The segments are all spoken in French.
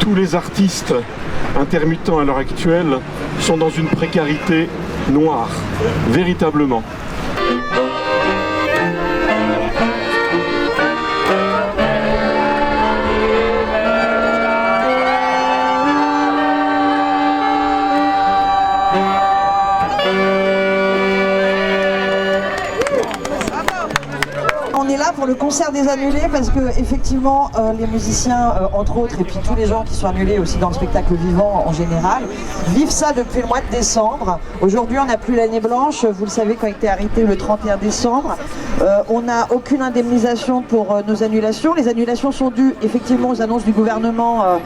tous les artistes intermittents à l'heure actuelle sont dans une précarité noire, véritablement. On est là pour le concert des annulés parce que effectivement les musiciens entre autres et puis tous les gens qui sont annulés aussi dans le spectacle vivant en général vivent ça depuis le mois de décembre. Aujourd'hui on n'a plus l'année blanche, vous le savez, quand a été arrêté le 31 décembre. On n'a aucune indemnisation pour nos annulations. Les annulations sont dues effectivement aux annonces du gouvernement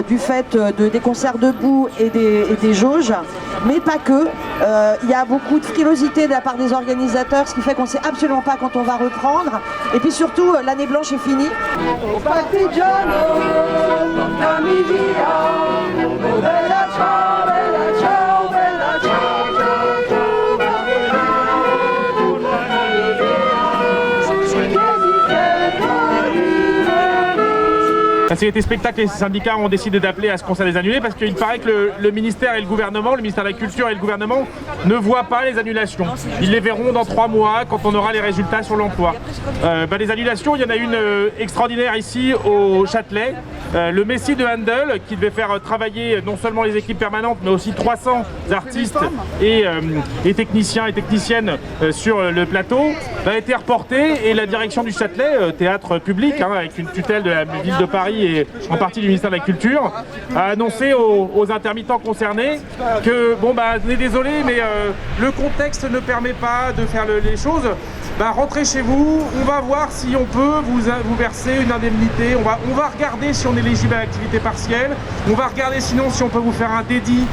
du fait des concerts debout et des jauges, mais pas que. Il y a beaucoup de frilosité de la part des organisateurs, ce qui fait qu'on ne sait absolument pas quand on va reprendre. Et puis surtout, l'année blanche est finie. La Société Spectacle et les syndicats ont décidé d'appeler à ce concert des annulés parce qu'il paraît que le ministère et le gouvernement, le ministère de la Culture et le gouvernement ne voient pas les annulations. Ils les verront dans 3 mois quand on aura les résultats sur l'emploi. Les annulations, il y en a une extraordinaire ici au Châtelet. Le Messie de Handel qui devait faire travailler non seulement les équipes permanentes mais aussi 300 artistes et techniciens et techniciennes sur le plateau a été reporté et la direction du Châtelet, théâtre public avec une tutelle de la ville de Paris et en partie du ministère de la Culture, a annoncé aux intermittents concernés que on est désolé mais le contexte ne permet pas de faire les choses. Rentrez chez vous, on va voir si on peut vous verser une indemnité, on va regarder si on est éligible à l'activité partielle, on va regarder sinon si on peut vous faire un dédit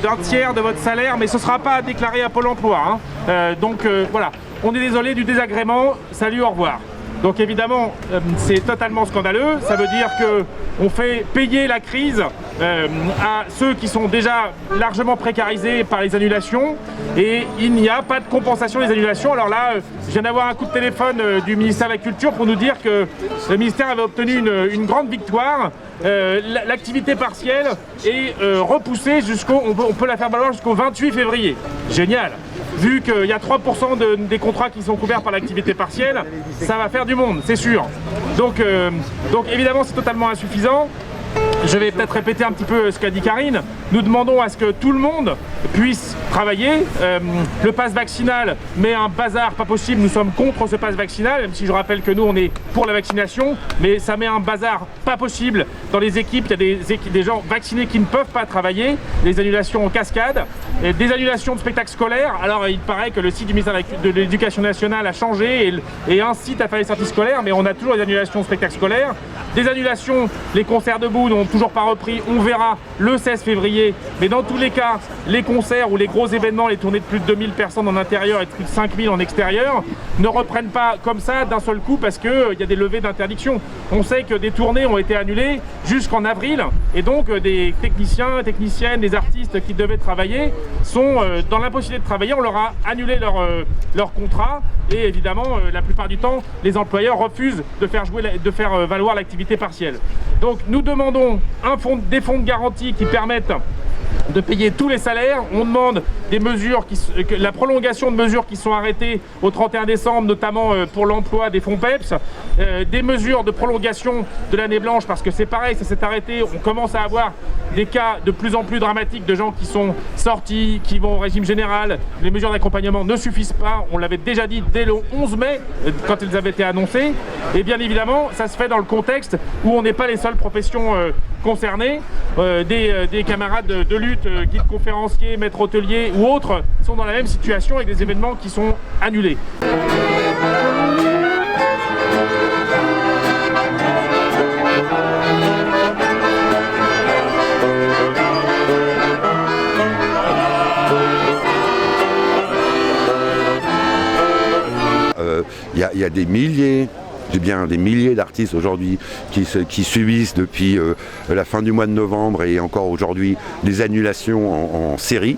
d'un tiers de votre salaire, mais ce ne sera pas déclaré à Pôle emploi. Voilà, on est désolé du désagrément, salut, au revoir. Donc évidemment, c'est totalement scandaleux, ça veut dire qu'on fait payer la crise à ceux qui sont déjà largement précarisés par les annulations et il n'y a pas de compensation des annulations. Alors là, je viens d'avoir un coup de téléphone du ministère de la Culture pour nous dire que le ministère avait obtenu une grande victoire. L'activité partielle est repoussée on peut la faire valoir jusqu'au 28 février. Génial! Vu qu'il y a 3% des contrats qui sont couverts par l'activité partielle, ça va faire du monde, c'est sûr. Donc évidemment, c'est totalement insuffisant. Je vais peut-être répéter un petit peu ce qu'a dit Karine. Nous demandons à ce que tout le monde puisse travailler. Le pass vaccinal met un bazar pas possible. Nous sommes contre ce pass vaccinal, même si je rappelle que nous, on est pour la vaccination. Mais ça met un bazar pas possible. Dans les équipes, il y a des gens vaccinés qui ne peuvent pas travailler. Des annulations en cascade. Des annulations de spectacles scolaires. Alors, il paraît que le site du ministère de l'Éducation nationale a changé et incite à faire les sorties scolaires. Mais on a toujours des annulations de spectacles scolaires. Des annulations, les concerts debout n'ont toujours pas repris. On verra le 16 février. Mais dans tous les cas, les concerts ou les gros événements, les tournées de plus de 2000 personnes en intérieur et de plus de 5000 en extérieur, ne reprennent pas comme ça d'un seul coup parce qu'il y a des levées d'interdiction. On sait que des tournées ont été annulées jusqu'en avril et donc des techniciens, techniciennes, des artistes qui devaient travailler sont dans l'impossibilité de travailler. On leur a annulé leur contrat et évidemment, la plupart du temps, les employeurs refusent de faire valoir l'activité partielle. Donc nous demandons des fonds de garantie qui permettent de payer tous les salaires. On demande des mesures, la prolongation de mesures qui sont arrêtées au 31 décembre, notamment pour l'emploi des fonds PEPS, des mesures de prolongation de l'année blanche, parce que c'est pareil, ça s'est arrêté. On commence à avoir des cas de plus en plus dramatiques de gens qui sont sortis, qui vont au régime général. Les mesures d'accompagnement ne suffisent pas. On l'avait déjà dit dès le 11 mai, quand elles avaient été annoncées. Et bien évidemment, ça se fait dans le contexte où on n'est pas les seules professions concernées. Des camarades de lutte, guides conférenciers, maîtres hôteliers ou autres sont dans la même situation avec des événements qui sont annulés. Il y a des milliers J'ai bien des milliers d'artistes aujourd'hui qui subissent depuis la fin du mois de novembre et encore aujourd'hui des annulations en série,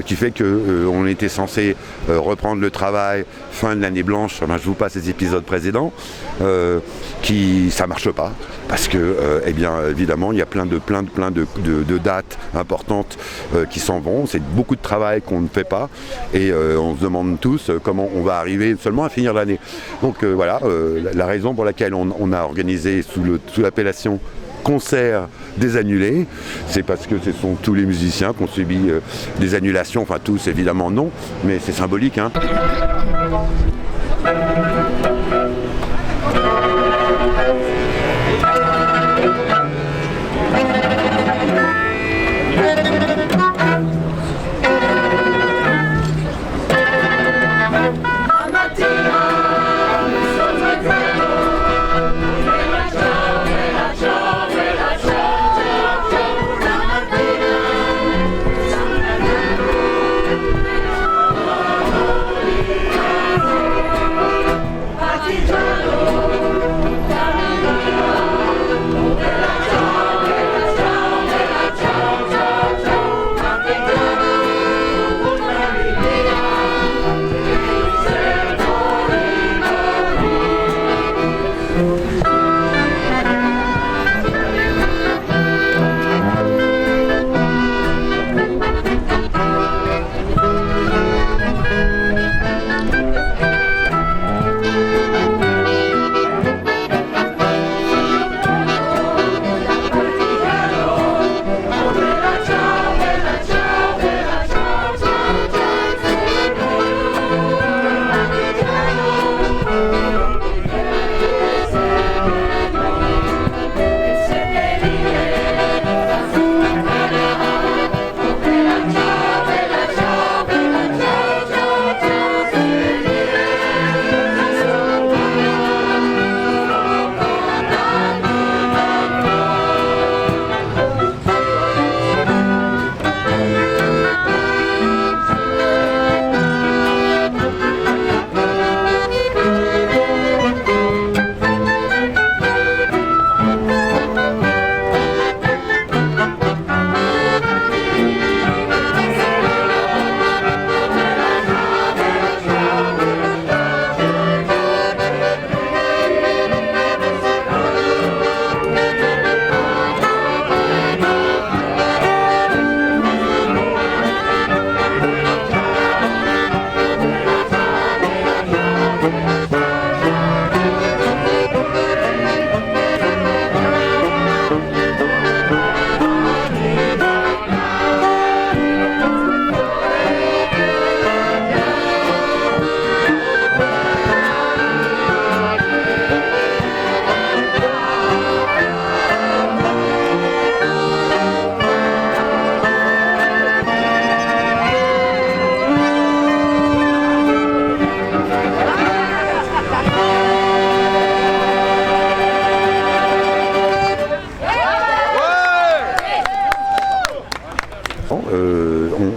qui fait qu'on était censé reprendre le travail fin de l'année blanche. Enfin, je vous passe les épisodes précédents, ça marche pas parce que eh bien évidemment il y a plein de dates importantes qui s'en vont. C'est beaucoup de travail qu'on ne fait pas et on se demande tous comment on va arriver seulement à finir l'année. Donc voilà la raison pour laquelle on a organisé sous l'appellation concert des annulés, c'est parce que ce sont tous les musiciens qui ont subi des annulations, enfin tous évidemment non, mais c'est symbolique, hein.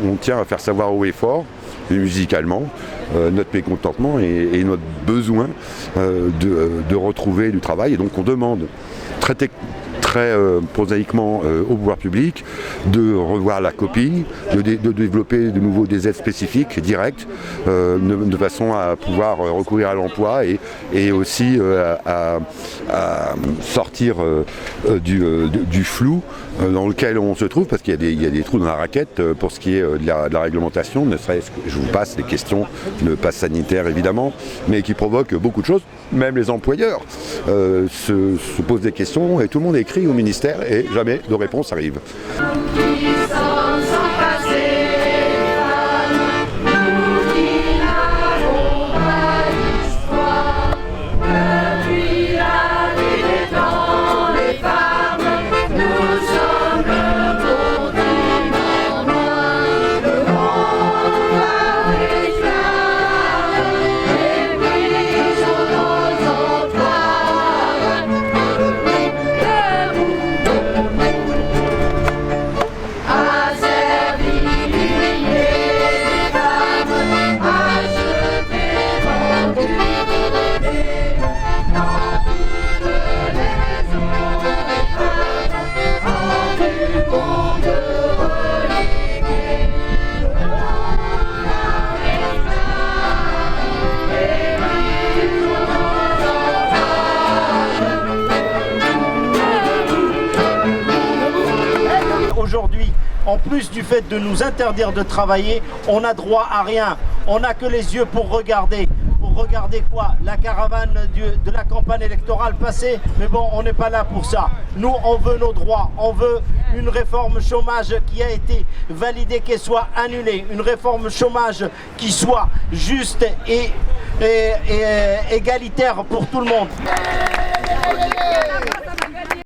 On tient à faire savoir haut et fort, musicalement, notre mécontentement et notre besoin de retrouver du travail. Et donc on demande très prosaïquement au pouvoir public de revoir la copie, de développer de nouveau des aides spécifiques directes de façon à pouvoir recourir à l'emploi et aussi à sortir du flou dans lequel on se trouve, parce qu'il y a des trous dans la raquette pour ce qui est de la réglementation, ne serait-ce que, je vous passe les questions de passe sanitaire évidemment, mais qui provoquent beaucoup de choses. Même les employeurs se posent des questions et tout le monde écrit au ministère et jamais de réponse arrive. aujourd'hui, en plus du fait de nous interdire de travailler, on n'a droit à rien. On n'a que les yeux pour regarder. Pour regarder quoi? La caravane de la campagne électorale passée. Mais bon, on n'est pas là pour ça. Nous, on veut nos droits. On veut une réforme chômage qui a été validée, qu'elle soit annulée. Une réforme chômage qui soit juste et égalitaire pour tout le monde.